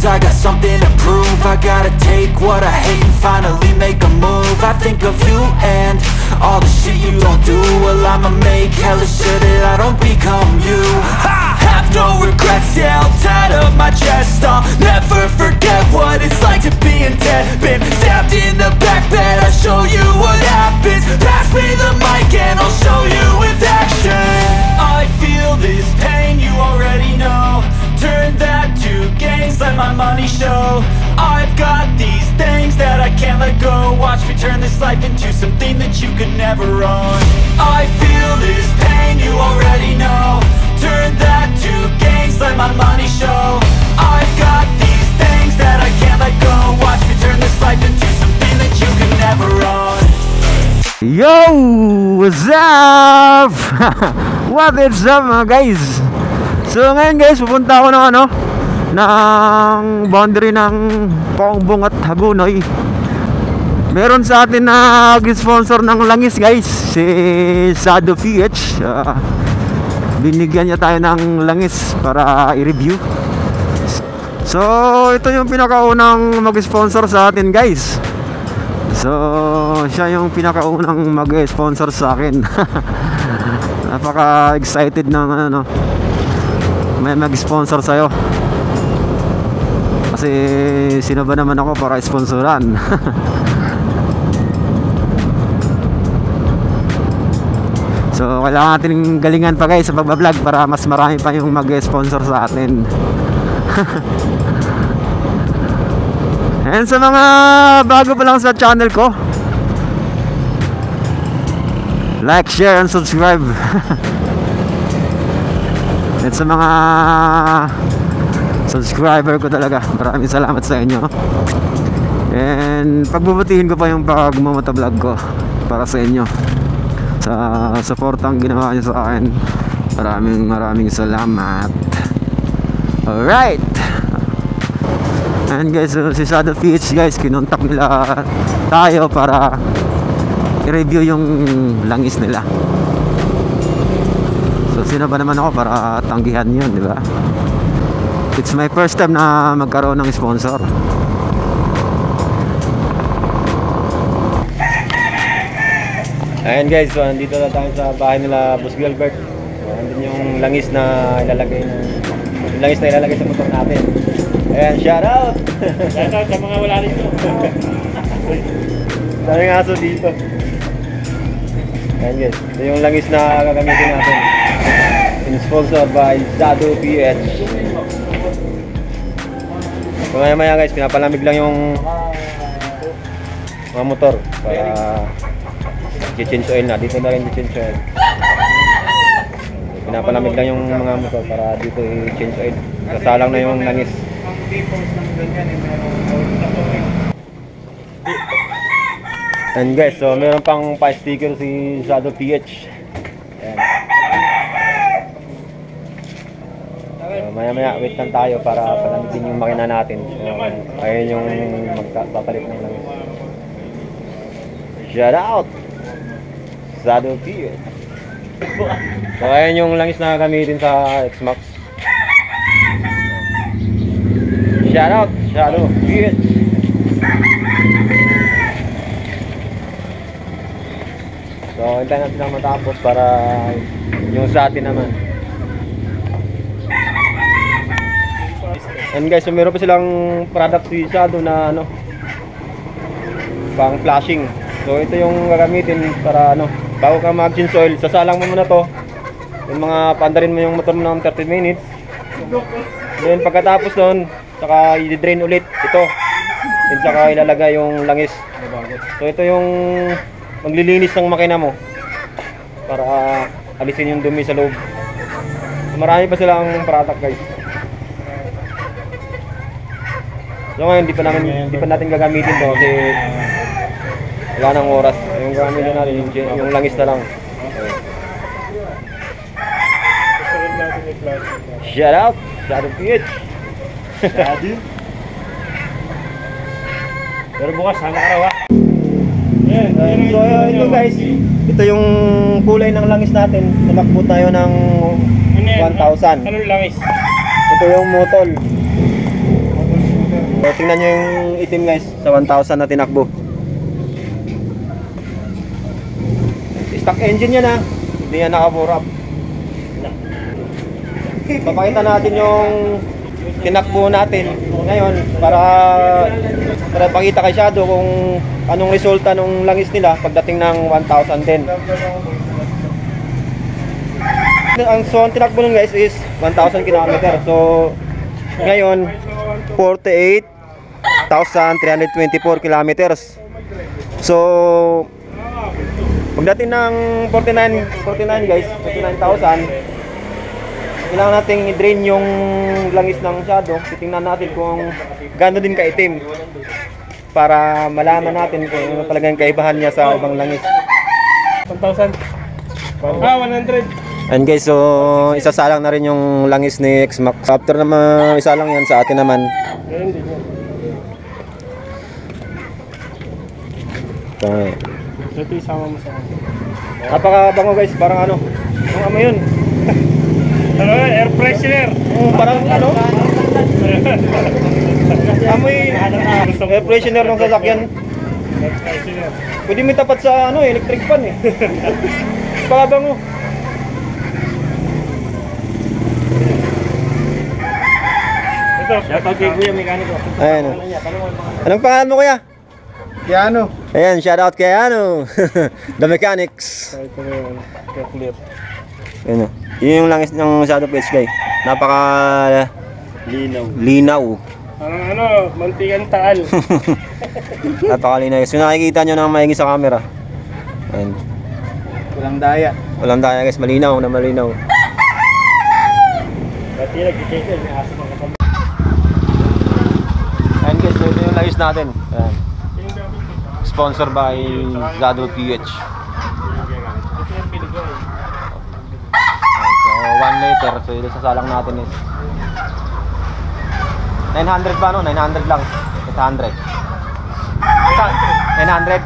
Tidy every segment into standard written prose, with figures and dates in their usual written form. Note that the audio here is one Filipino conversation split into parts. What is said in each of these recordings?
I got something to prove. I gotta take what I hate and finally make a move. I think of you and all the shit you don't do. Well, I'ma make hella sure that I don't become you. I have no regrets, yeah, I'll tie up my chest. I'll never forget what it's like to be in debt. Been stabbed in the back bed, I'll show you what happens. Pass me the mic and I'll show you with action. I feel this pain, you already know. Turn that to gains, let my money show. I've got these things that I can't let go. Watch me turn this life into something that you could never own. I feel this pain, you already know. Turn that to gains, let my money show. I've got these things that I can't let go. Watch me turn this life into something that you could never own. Yo! What's up? What is up mga guys? So ngayon guys, pupunta ako ng ng boundary ng Paongbong at Hagonoy. Meron sa atin na sponsor ng langis guys, si Sado PH. Binigyan niya tayo ng langis para i-review. So ito yung pinakaunang mag-sponsor sa atin guys. So siya yung pinakaunang mag-sponsor sa akin. Napaka-excited ng may mag-sponsor sa'yo. Kasi sino ba naman ako para sponsoran? So kailangan natin galingan pa guys sa pagbablog para mas marami pa yung mag-sponsor sa atin. And sa mga bago pa lang sa channel ko, like, share, and subscribe. At sa mga subscriber ko talaga, maraming salamat sa inyo. And pagbubutihin ko pa yung pagmamatovlog ko para sa inyo, sa supportang ginawa nyo sa akin. Maraming salamat. Alright. And guys, si Shadow PH guys, kinontak nila tayo para i-review yung langis nila. So sino ba naman ako para tanggihan yun, di ba? It's my first time na magkaroon ng sponsor. Ayan guys, so nandito na tayo sa bahay nila Boss Gilbert. So, andun yung langis na ilalagay sa motor natin. Ayan, shout out! Shout out sa mga wala dito. Daming aso dito. Ayan guys, ito yung langis na gagamitin natin. Sponsored by Zado PH. So maya guys, pinapalamig lang yung mga motor para i-change oil na. Dito na rin i-change oil. Pinapalamig lang yung mga motor para dito i-change oil. Kasalang na yung langis. And guys, so meron pang pa-sticker si Zado PH. Maya wait lang tayo para palamigin yung makina natin. So ayun yung magpapalit ng langis. Shout out Zado PH. So ayun yung langis na gamitin sa X-Max. Shout out Zado PH. So hintayin natin lang matapos para yung sa atin naman. And guys, so meron pa silang product Shadow na pang flashing. So ito yung gagamitin para bago ka mag-change oil, sasalang mo muna to. Yung mga pandarin mo yung motor mo ng 30 minutes. Then pagkatapos nun, saka i-drain ulit ito. Then saka ilalagay yung langis. So ito yung maglilinis ng makina mo para alisin yung dumi sa loob. So, marami pa silang product guys. So ngayon, di pa natin gagamitin to kasi wala nang oras. Yung gagamitin natin, yung langis na lang. Shout out! Shout out PH! Pero bukas, hanggang araw ha? So ito guys, ito yung kulay ng langis natin. Tumakbo tayo ng 1,000. Anong langis? Ito yung motol. tingnan nyo yung itim guys sa 1,000 na tinakbo. Stock engine yan ha. Hindi yan naka-4up. Papakita natin yung tinakbo natin ngayon para pakita kay Shadow kung anong resulta nung langis nila pagdating ng 1,010. So ang tinakbo nun guys is 1,000 km. So ngayon 48,324 kilometers. So pagdating ng 49 guys, 49,000, kailangan nating i-drain yung langis ng Shadow. Titingnan natin kung gaano din kaitim para malaman natin kung ano talagang kaibahan niya sa ibang langis. 1,000. 100. And guys, so isasalang na rin yung langis ni X-Max. After naman isalang yan sa atin naman. Ganun din yan. Okay. Ito isama mo sa akin. Napakabango guys, parang ano? Ang amoy yun. Ano, air freshener. Parang ano? Amoy air freshener ng sasakyan. Air freshener. Pwede mo tapat sa ano, electric fan eh. Pakabango. Ito, shoutout kay Kuya Mekaniko. Ayan o. Anong pangalan mo kuya? Keanu. Ayan, shoutout kay ano. The Mechanics. Ito na yun, clear. Ayan o. Yun yung langis ng Shadow PH guys. Napaka linaw. Parang ano, mantikan taal. Napakalinaw guys. Kung nakikita nyo na maigi sa camera. Ayan. Walang daya. Walang daya guys, malinaw na malinaw. Pati nag-check yun, may aso mga kapal. Ayan guys, so ito yung langis natin. Ayan. Sponsor by Shadow PH. Ito yung pinigay. So 1 liter, so ito sasalang natin is 900 pa no? 900 lang. 800. 900.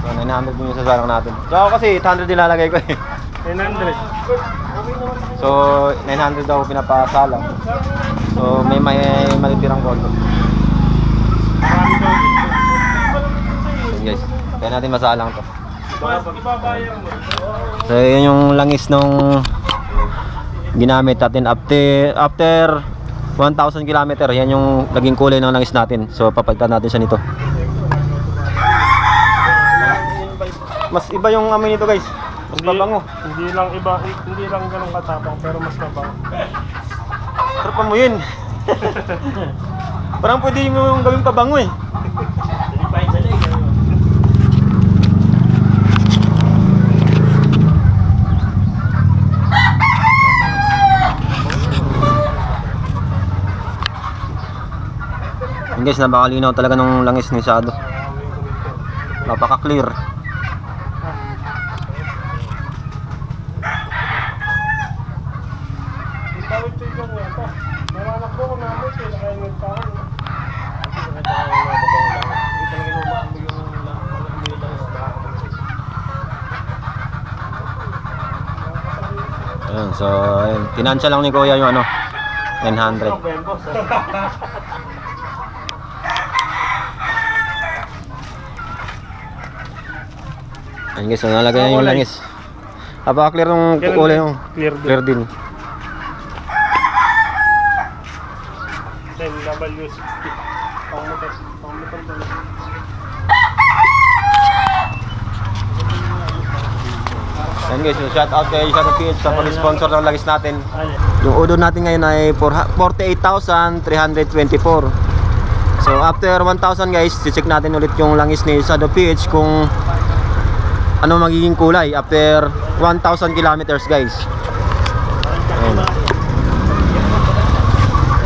So 900 yung sasalang natin. So ako kasi 800 nilalagay ko eh. 900. So 900 daw pinapasalang. So may malitirang kondo. Marami daw. So guys, kaya natin masalang to. Ibabayang mo. So yun yung langis nung ginamit natin after 1,000 km. Yan yung naging kulay ng langis natin. So papalitan natin siya nito. Mas iba yung amoy nito guys. Mas mabango. Hindi lang iba, hindi lang ganun katapang pero mas mabango. Sarap mo yun. Parang pwede mo yung gawing pabango eh. Guys, napakalinaw talaga ng langis ni Shadow. Napaka-clear. Tawid ko yung ito. Naranak ko kung namin siya, nakainit pa ako. Ayan, so ayun, tinansya lang ni Kuya yung ano, 900. Ayun guys, so nalagay na yung langis. Napaka-clear ng kulay yung clear din. Then W60. Pang-motor pala. Ayun guys, so shout out kay Shadow PH sa pag-sponsor ng langis natin. Yung order natin ngayon ay 48,324. So after 1,000 guys, i-check natin ulit yung langis ni Shadow PH kung ano magiging kulay after 1,000 kilometers guys. Ayan.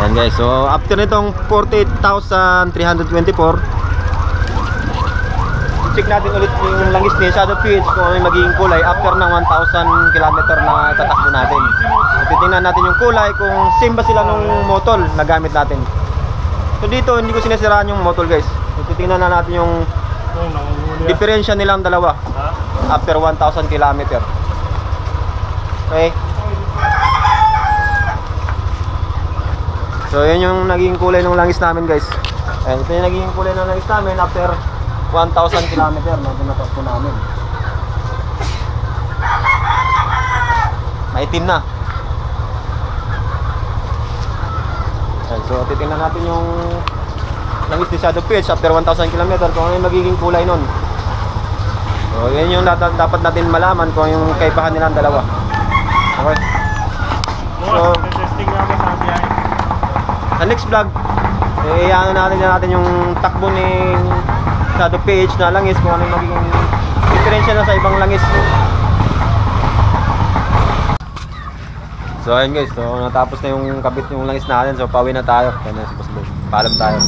Ayan guys, so after nitong 48,324, i-check natin ulit yung langis ni Shadow PH kung ano magiging kulay after ng 1,000 kilometer na tatakbo natin. So, titingnan natin yung kulay kung same ba sila nung motol na gamit natin. So dito hindi ko sinesiraan yung motol guys. So, titingnan na natin yung diferensya nilang dalawa after 1,000 km. Okay. So yun yung naging kulay ng langis namin guys. And ito yung naging kulay ng langis namin after 1,000 km na tinatapos po namin. Maitim na. Ayan, so titingnan natin yung langis ni Shadow Pitch after 1,000 km kung ano yung magiging kulay nun. So yan yung dapat natin malaman kung yung kaibahan nila ang dalawa. Okay. So, testing namin sa biyahe. sa next vlog, ano natin yung takbo ni Shadow Pitch na langis, kung ano yung magiging diferensya na sa ibang langis. So ayun guys, so natapos na yung kabit yung langis natin, so pauwi na tayo. Kaya na si Boss Boy, paalam tayo.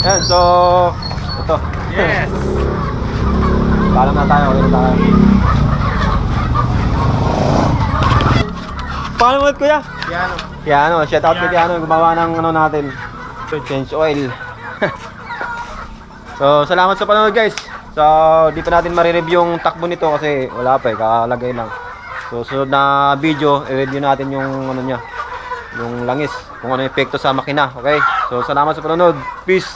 Ayan, so ito. Yes! Paalam na tayo, uwi na tayo. Paalam ulit kuya. Kiano, shout out kay Kiano, gumawa ng ano natin, change oil. So salamat sa panonood guys. So di pa natin marireview yung takbo nito kasi wala pa kakalagay lang. So sunod na video, i-review natin yung ano niya, yung langis, kung ano yung epekto sa makina. Okay? So salamat sa panonood. Peace.